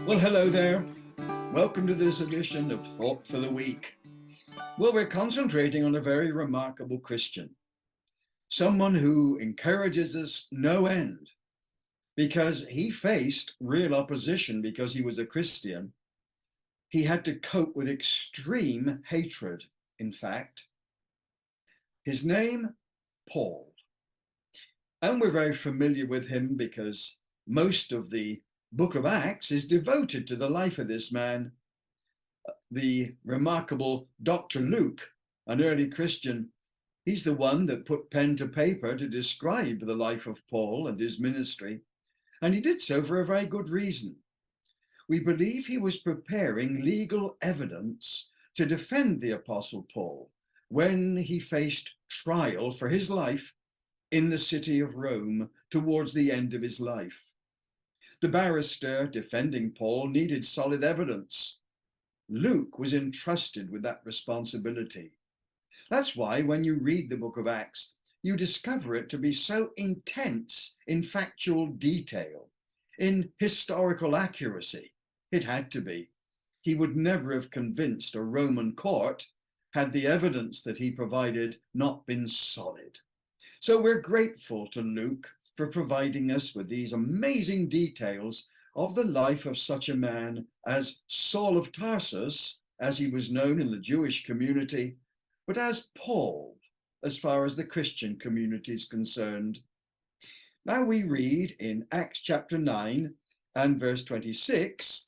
Well, hello there. Welcome to this edition of Thought for the Week. Well, we're concentrating on a very remarkable Christian, someone who encourages us no end because he faced real opposition because he was a Christian. He had to cope with extreme hatred, in fact. His name, Paul. And we're very familiar with him because most of the book of Acts is devoted to the life of this man. The remarkable Dr. Luke, an early Christian, he's the one that put pen to paper to describe the life of Paul and his ministry, and he did so for a very good reason. We believe he was preparing legal evidence to defend the Apostle Paul when he faced trial for his life in the city of Rome towards the end of his life. The barrister defending Paul needed solid evidence. Luke was entrusted with that responsibility. That's why when you read the book of Acts, you discover it to be so intense in factual detail, in historical accuracy. It had to be. He would never have convinced a Roman court had the evidence that he provided not been solid. So we're grateful to Luke for providing us with these amazing details of the life of such a man as Saul of Tarsus, as he was known in the Jewish community, but as Paul, as far as the Christian community is concerned. Now we read in Acts chapter 9 and verse 26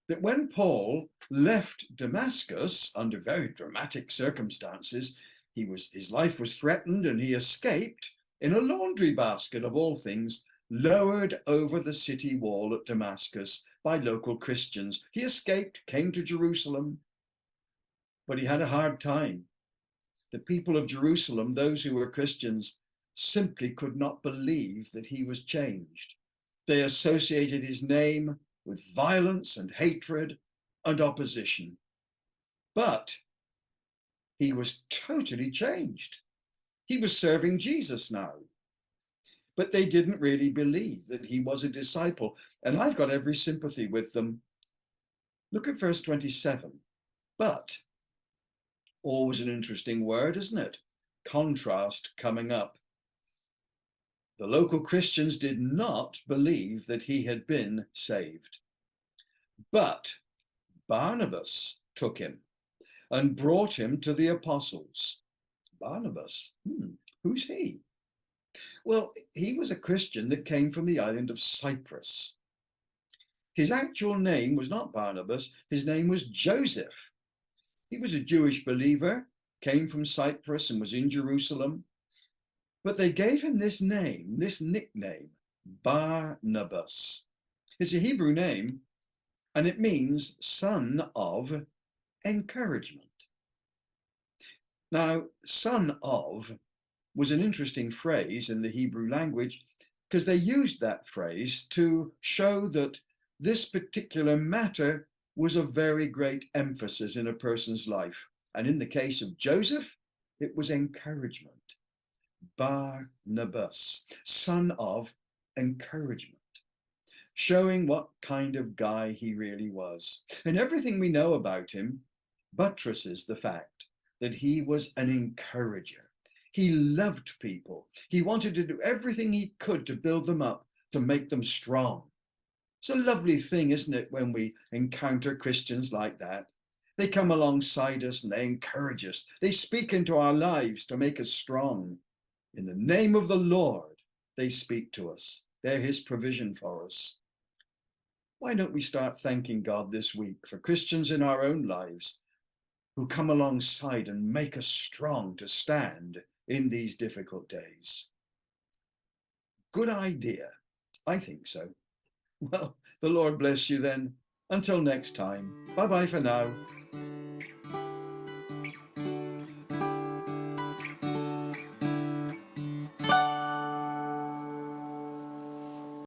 that when Paul left Damascus under very dramatic circumstances, his life was threatened and he escaped in a laundry basket of all things, lowered over the city wall at Damascus by local Christians. He escaped, came to Jerusalem, but he had a hard time. The people of Jerusalem, those who were Christians, simply could not believe that he was changed. They associated his name with violence and hatred and opposition. But he was totally changed. He was serving Jesus now. But they didn't really believe that he was a disciple. And I've got every sympathy with them. Look at verse 27. But, always an interesting word, isn't it? Contrast coming up. The local Christians did not believe that he had been saved. But Barnabas took him and brought him to the apostles. Barnabas, who's he? Well, he was a Christian that came from the island of Cyprus. His actual name was not Barnabas, his name was Joseph. He was a Jewish believer, came from Cyprus and was in Jerusalem. But they gave him this name, this nickname, Barnabas. It's a Hebrew name, and it means son of encouragement. Now, son of was an interesting phrase in the Hebrew language because they used that phrase to show that this particular matter was of very great emphasis in a person's life. And in the case of Joseph, it was encouragement. Barnabas, son of encouragement, showing what kind of guy he really was. And everything we know about him buttresses the fact that he was an encourager. He loved people. He wanted to do everything he could to build them up, to make them strong. It's a lovely thing, isn't it, when we encounter Christians like that? They come alongside us and they encourage us. They speak into our lives to make us strong. In the name of the Lord, they speak to us. They're his provision for us. Why don't we start thanking God this week for Christians in our own lives who come alongside and make us strong to stand in these difficult days? Good idea. I think so. Well, the Lord bless you then. Until next time. Bye-bye for now.